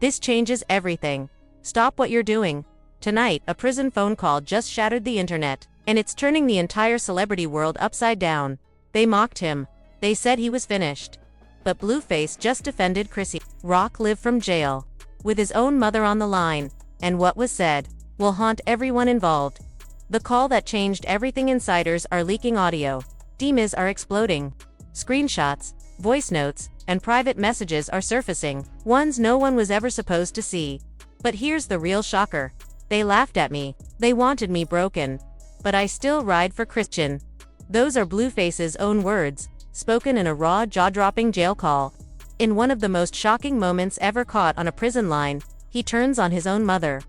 This changes everything. Stop what you're doing. Tonight, a prison phone call just shattered the internet, and it's turning the entire celebrity world upside down. They mocked him. They said he was finished. But Blueface just defended Chrisean Rock live from jail, with his own mother on the line, and what was said will haunt everyone involved. The call that changed everything. Insiders are leaking audio. DMs are exploding. Screenshots, voice notes, and private messages are surfacing, ones no one was ever supposed to see. But here's the real shocker. They laughed at me. They wanted me broken. But I still ride for Chrisean. Those are Blueface's own words, spoken in a raw, jaw-dropping jail call. In one of the most shocking moments ever caught on a prison line, he turns on his own mother,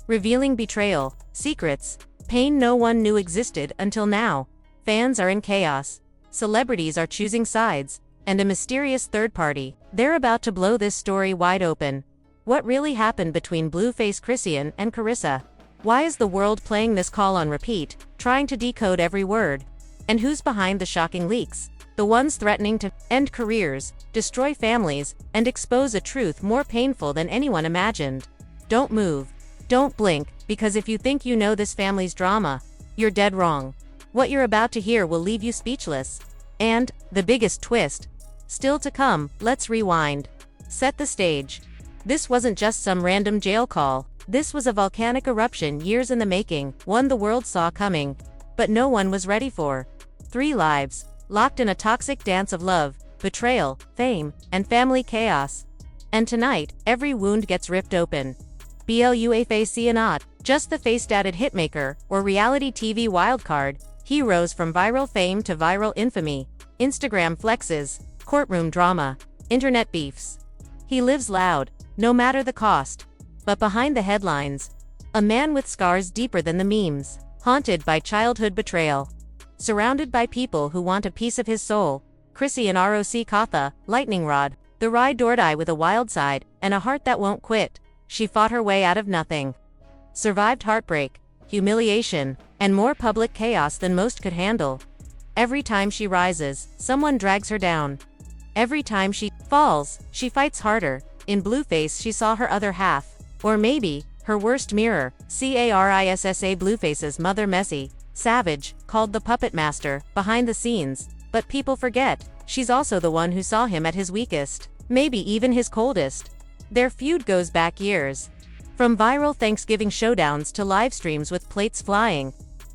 revealing betrayal, secrets, pain no one knew existed until now. Fans are in chaos. Celebrities are choosing sides, and a mysterious third party. They're about to blow this story wide open. What really happened between Blueface, Chrisean, and Karlissa? Why is the world playing this call on repeat, trying to decode every word? And who's behind the shocking leaks? The ones threatening to end careers, destroy families, and expose a truth more painful than anyone imagined. Don't move. Don't blink, because if you think you know this family's drama, you're dead wrong. What you're about to hear will leave you speechless. And, the biggest twist, still to come. Let's rewind. Set the stage. This wasn't just some random jail call. This was a volcanic eruption years in the making, one the world saw coming, but no one was ready for. 3 lives, locked in a toxic dance of love, betrayal, fame, and family chaos. And tonight, every wound gets ripped open. Blueface not just the face-dated hitmaker or reality TV wildcard. He rose from viral fame to viral infamy, Instagram flexes, courtroom drama, internet beefs. He lives loud, no matter the cost. But behind the headlines, a man with scars deeper than the memes, haunted by childhood betrayal, surrounded by people who want a piece of his soul. Chrisean Rock Katha, lightning rod, the ride or die with a wild side, and a heart that won't quit. She fought her way out of nothing. Survived heartbreak, humiliation, and more public chaos than most could handle. Every time she rises, someone drags her down. Every time she falls, she fights harder. In Blueface she saw her other half. Or maybe, her worst mirror. Karlissa Blueface's mother, messy, savage, called the puppet master, behind the scenes. But people forget, she's also the one who saw him at his weakest, maybe even his coldest. Their feud goes back years. From viral Thanksgiving showdowns to live streams with plates flying,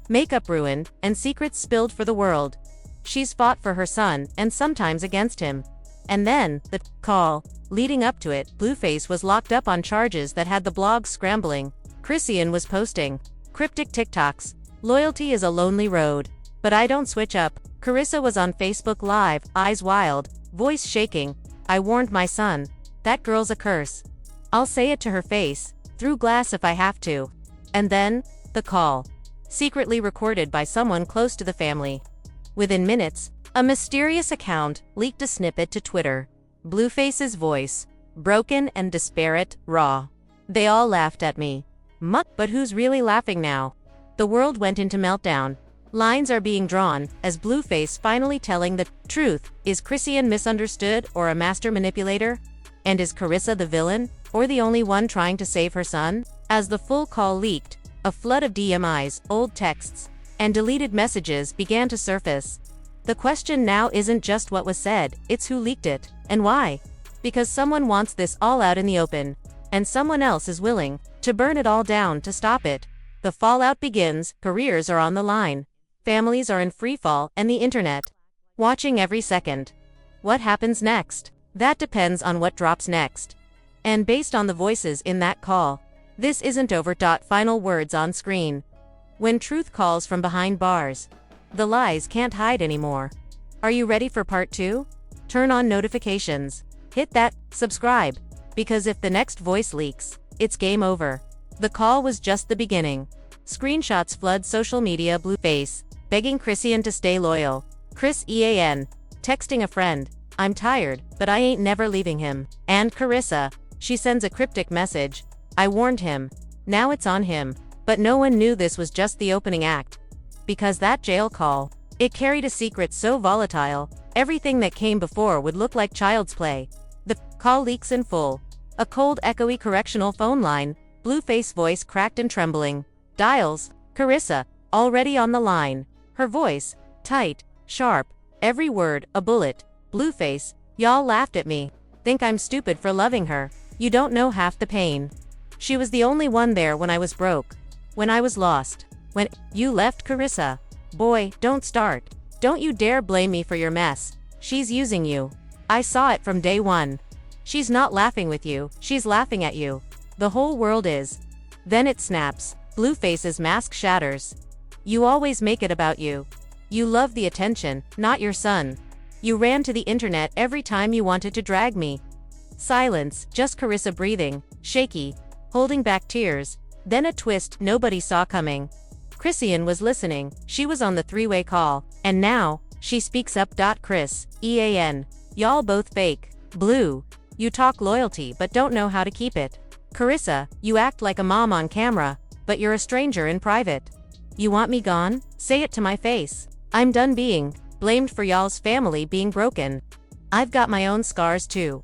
makeup ruined, and secrets spilled for the world. She's fought for her son, and sometimes against him. And then, the call. Leading up to it, Blueface was locked up on charges that had the blogs scrambling. Chrisean was posting cryptic TikToks. Loyalty is a lonely road, but I don't switch up. Karlissa was on Facebook Live, eyes wild, voice shaking. I warned my son. That girl's a curse. I'll say it to her face, through glass if I have to. And then, the call. Secretly recorded by someone close to the family. Within minutes, a mysterious account leaked a snippet to Twitter. Blueface's voice, broken and disparate, raw. They all laughed at me. But who's really laughing now? The world went into meltdown. Lines are being drawn, as Blueface finally telling the truth. Is Chrisean misunderstood or a master manipulator? And is Karlissa the villain, or the only one trying to save her son? As the full call leaked, a flood of DMs, old texts, and deleted messages began to surface. The question now isn't just what was said, it's who leaked it, and why. Because someone wants this all out in the open, and someone else is willing to burn it all down to stop it. The fallout begins, careers are on the line, families are in freefall, and the internet watching every second. What happens next? That depends on what drops next. And based on the voices in that call, this isn't over. Final words on screen. When truth calls from behind bars, the lies can't hide anymore. Are you ready for part 2? Turn on notifications. Hit that subscribe, because if the next voice leaks, it's game over. The call was just the beginning. Screenshots flood social media. Blueface begging Chrisean to stay loyal. Chrisean texting a friend, I'm tired, but I ain't never leaving him. And Karlissa, she sends a cryptic message, I warned him. Now it's on him. But no one knew this was just the opening act. Because that jail call, it carried a secret so volatile, everything that came before would look like child's play. The call leaks in full. A cold, echoey correctional phone line. Blueface voice cracked and trembling. Dials. Karlissa, already on the line. Her voice, tight, sharp, every word, a bullet. Blueface, y'all laughed at me. Think I'm stupid for loving her. You don't know half the pain. She was the only one there when I was broke. When I was lost. When you left, Karlissa. Boy, don't start. Don't you dare blame me for your mess. She's using you. I saw it from day one. She's not laughing with you, she's laughing at you. The whole world is. Then it snaps. Blueface's mask shatters. You always make it about you. You love the attention, not your son. You ran to the internet every time you wanted to drag me. Silence, just Karlissa breathing, shaky, holding back tears. Then a twist nobody saw coming. Chrisean was listening, she was on the three-way call, and now, she speaks up. Chris, EAN. Y'all both fake. Blue. You talk loyalty but don't know how to keep it. Karlissa, you act like a mom on camera, but you're a stranger in private. You want me gone? Say it to my face. I'm done being blamed for y'all's family being broken. I've got my own scars too.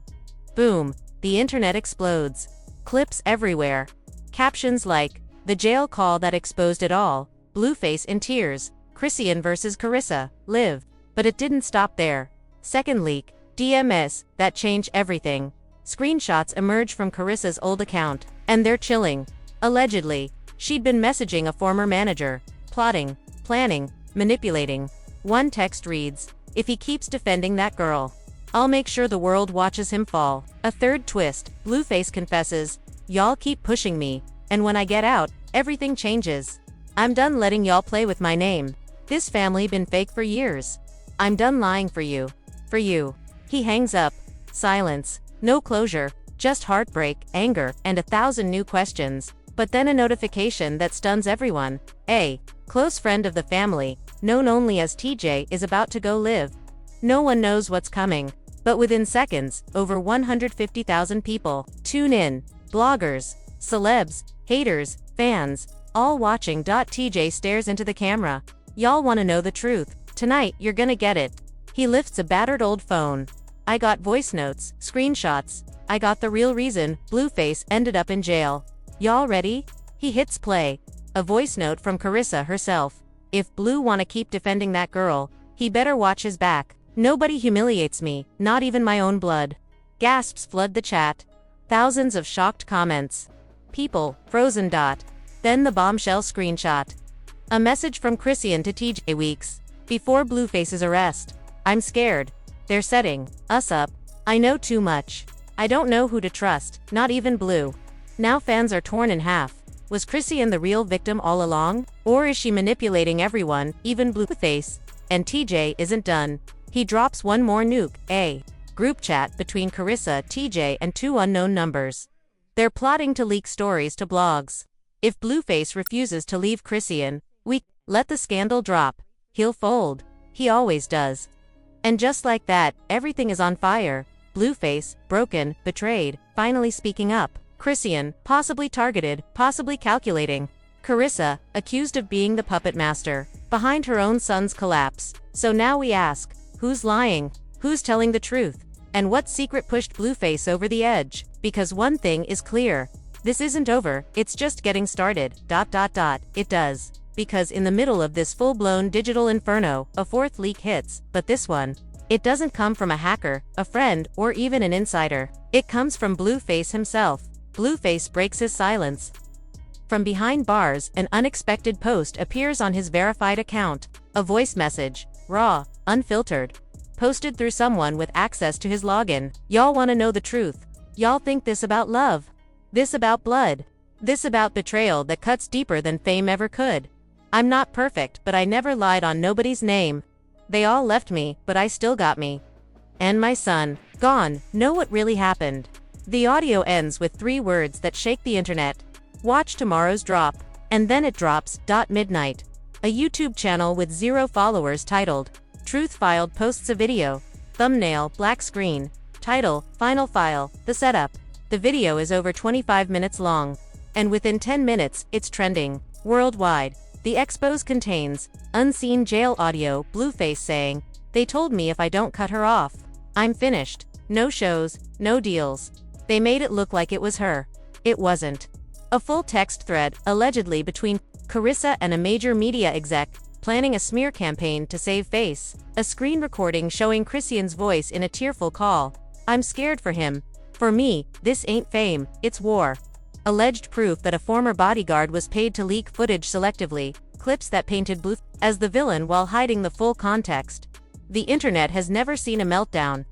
Boom. The internet explodes. Clips everywhere. Captions like, the jail call that exposed it all, Blueface in tears, Chrisean versus Karlissa, live. But it didn't stop there. Second leak, DMS, that changed everything. Screenshots emerge from Karissa's old account, and they're chilling. Allegedly, she'd been messaging a former manager, plotting, planning, manipulating. One text reads, if he keeps defending that girl, I'll make sure the world watches him fall. A third twist, Blueface confesses, y'all keep pushing me, and when I get out, everything changes. I'm done letting y'all play with my name. This family been fake for years. I'm done lying for you. For you. He hangs up. Silence. No closure. Just heartbreak, anger, and 1,000 new questions. But then a notification that stuns everyone. A close friend of the family, known only as TJ, is about to go live. No one knows what's coming. But within seconds, over 150,000 people tune in. Bloggers, celebs, haters, fans, all watching. TJ stares into the camera. Y'all wanna know the truth. Tonight, you're gonna get it. He lifts a battered old phone. I got voice notes, screenshots. I got the real reason Blueface ended up in jail. Y'all ready? He hits play. A voice note from Karlissa herself. If Blue wanna keep defending that girl, he better watch his back. Nobody humiliates me, not even my own blood. Gasps flood the chat. Thousands of shocked comments. People, frozen. Then the bombshell screenshot. A message from Chrisean to TJ weeks before Blueface's arrest. I'm scared. They're setting us up. I know too much. I don't know who to trust, not even Blue. Now fans are torn in half. Was Chrisean the real victim all along? Or is she manipulating everyone, even Blueface? And TJ isn't done. He drops one more nuke, a group chat between Karlissa, TJ, and 2 unknown numbers. They're plotting to leak stories to blogs. If Blueface refuses to leave Chrisean, we let the scandal drop. He'll fold. He always does. And just like that, everything is on fire. Blueface, broken, betrayed, finally speaking up. Chrisean, possibly targeted, possibly calculating. Karlissa, accused of being the puppet master, behind her own son's collapse. So now we ask, who's lying? Who's telling the truth? And what secret pushed Blueface over the edge? Because one thing is clear. This isn't over, it's just getting started. It does. Because in the middle of this full-blown digital inferno, a fourth leak hits, but this one, it doesn't come from a hacker, a friend, or even an insider. It comes from Blueface himself. Blueface breaks his silence. From behind bars, an unexpected post appears on his verified account. A voice message, raw, unfiltered, posted through someone with access to his login. Y'all wanna know the truth. Y'all think this about love? This about blood? This about betrayal that cuts deeper than fame ever could? I'm not perfect, but I never lied on nobody's name. They all left me, but I still got me. And my son, gone. Know what really happened? The audio ends with 3 words that shake the internet. Watch tomorrow's drop. And then it drops. Midnight. A YouTube channel with 0 followers titled, Truth Filed posts a video. Thumbnail, black screen. Title, Final File, the setup. The video is over 25 minutes long. And within 10 minutes, it's trending worldwide. The expose contains unseen jail audio, Blueface saying, they told me if I don't cut her off, I'm finished. No shows, no deals. They made it look like it was her. It wasn't. A full text thread, allegedly between Karlissa and a major media exec, planning a smear campaign to save face. A screen recording showing Chrisean's voice in a tearful call. "I'm scared for him. For me, this ain't fame, it's war." Alleged proof that a former bodyguard was paid to leak footage selectively, clips that painted Blueface as the villain while hiding the full context. The internet has never seen a meltdown.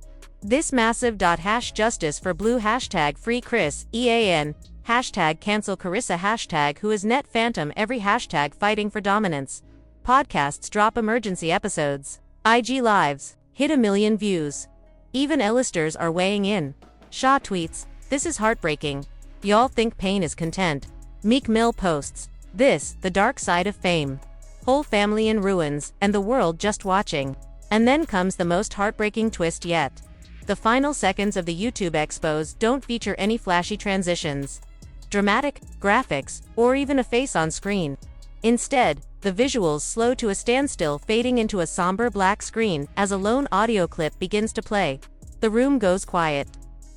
This massive #justice for blue #free Chris, EAN, #cancel Karlissa #who is net phantom every #fighting for dominance. Podcasts drop emergency episodes. IG lives hit 1 million views. Even L-listers are weighing in. Shaw tweets, "This is heartbreaking. Y'all think pain is content." Meek Mill posts, "This, the dark side of fame. Whole family in ruins, and the world just watching." And then comes the most heartbreaking twist yet. The final seconds of the YouTube expose don't feature any flashy transitions, dramatic graphics, or even a face on screen. Instead, the visuals slow to a standstill, fading into a somber black screen as a lone audio clip begins to play. The room goes quiet.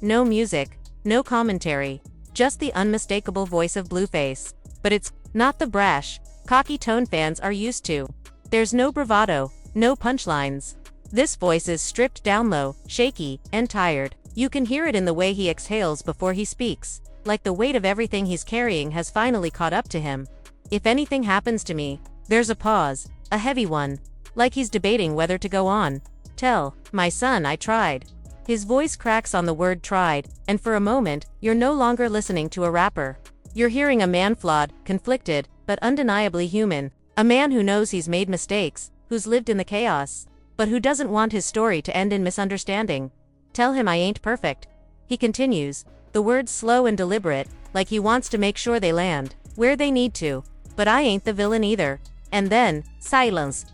No music, no commentary, just the unmistakable voice of Blueface. But it's not the brash, cocky tone fans are used to. There's no bravado, no punchlines. This voice is stripped down low, shaky, and tired. You can hear it in the way he exhales before he speaks, like the weight of everything he's carrying has finally caught up to him. "If anything happens to me," there's a pause, a heavy one, like he's debating whether to go on. "Tell my son I tried." His voice cracks on the word tried, and for a moment, you're no longer listening to a rapper. You're hearing a man flawed, conflicted, but undeniably human. A man who knows he's made mistakes, who's lived in the chaos, but who doesn't want his story to end in misunderstanding. "Tell him I ain't perfect." He continues, the words slow and deliberate, like he wants to make sure they land where they need to. "But I ain't the villain either." And then, silence.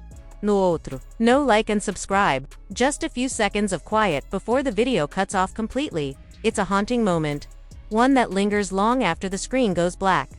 No outro. No like and subscribe. Just a few seconds of quiet before the video cuts off completely. It's a haunting moment. One that lingers long after the screen goes black.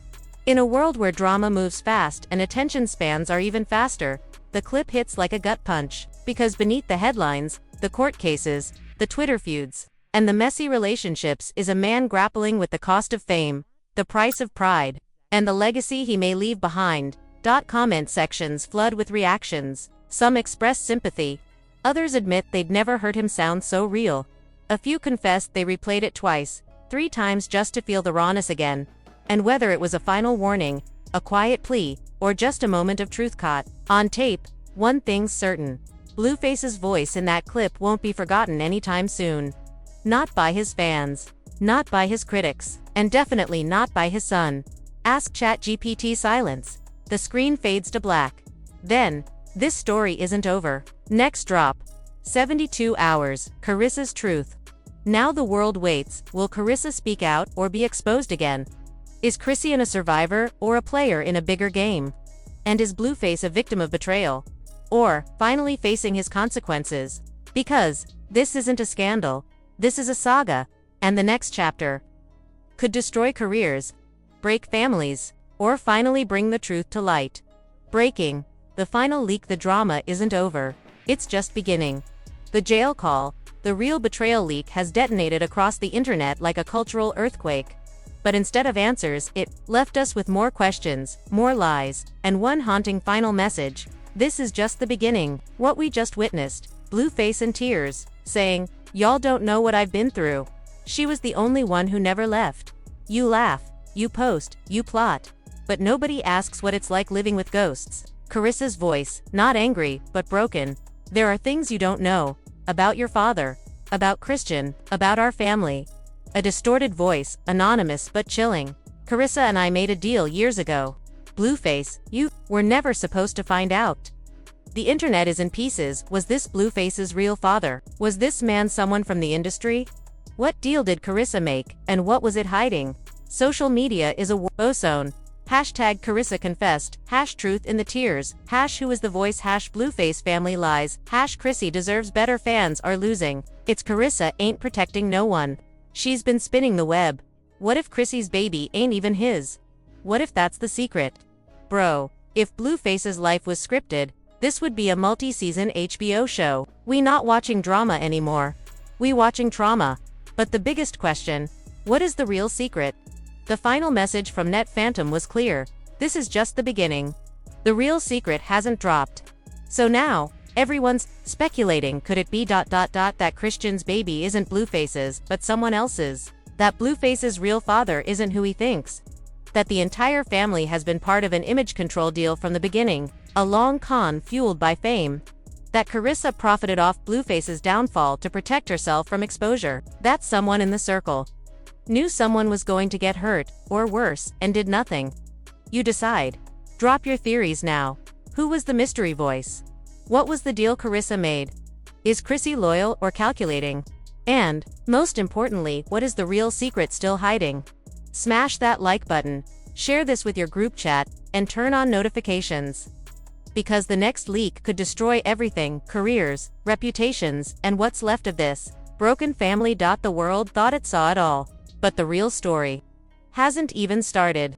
In a world where drama moves fast and attention spans are even faster, the clip hits like a gut punch. Because beneath the headlines, the court cases, the Twitter feuds, and the messy relationships is a man grappling with the cost of fame, the price of pride, and the legacy he may leave behind. Comment sections flood with reactions. Some express sympathy. Others admit they'd never heard him sound so real. A few confessed they replayed it twice, 3 times just to feel the rawness again. And whether it was a final warning, a quiet plea, or just a moment of truth caught on tape, one thing's certain. Blueface's voice in that clip won't be forgotten anytime soon. Not by his fans. Not by his critics. And definitely not by his son. Ask ChatGPT. Silence. The screen fades to black. Then, this story isn't over. Next drop. 72 hours, Karlissa's truth. Now the world waits. Will Karlissa speak out or be exposed again? Is Chrisean a survivor or a player in a bigger game? And is Blueface a victim of betrayal? Or, finally facing his consequences? Because, this isn't a scandal. This is a saga. And the next chapter could destroy careers, break families, or finally bring the truth to light. Breaking. The final leak. The drama isn't over. It's just beginning. The jail call, the real betrayal leak, has detonated across the internet like a cultural earthquake. But instead of answers, it left us with more questions, more lies, and one haunting final message. This is just the beginning. What we just witnessed, Blueface in tears, saying, "Y'all don't know what I've been through." She was the only one who never left. You laugh, you post, you plot. But nobody asks what it's like living with ghosts. Karissa's voice, not angry, but broken. "There are things you don't know. About your father. About Christian. About our family." A distorted voice, anonymous but chilling. "Karlissa and I made a deal years ago. Blueface, you were never supposed to find out." The internet is in pieces. Was this Blueface's real father? Was this man someone from the industry? What deal did Karlissa make, and what was it hiding? Social media is a war zone. #Karlissa confessed, #truth in the tears, #who is the voice, #Blueface family lies, #Chrissy deserves better fans are losing. It's Karlissa ain't protecting no one. She's been spinning the web. What if Chrissy's baby ain't even his? What if that's the secret? Bro, if Blueface's life was scripted, this would be a multi-season HBO show. We not watching drama anymore. We watching trauma. But the biggest question, What is the real secret? The final message from Net Phantom was clear. This is just the beginning. The real secret hasn't dropped. So now, everyone's speculating, could it be that Chrisean's baby isn't Blueface's, but someone else's? That Blueface's real father isn't who he thinks? That the entire family has been part of an image control deal from the beginning, a long con fueled by fame? That Karlissa profited off Blueface's downfall to protect herself from exposure? That someone in the circle knew someone was going to get hurt, or worse, and did nothing? You decide. Drop your theories now. Who was the mystery voice? What was the deal Karlissa made? Is Chrissy loyal or calculating? And, most importantly, what is the real secret still hiding? Smash that like button, share this with your group chat, and turn on notifications. Because the next leak could destroy everything: careers, reputations, and what's left of this broken family. The world thought it saw it all. But the real story hasn't even started.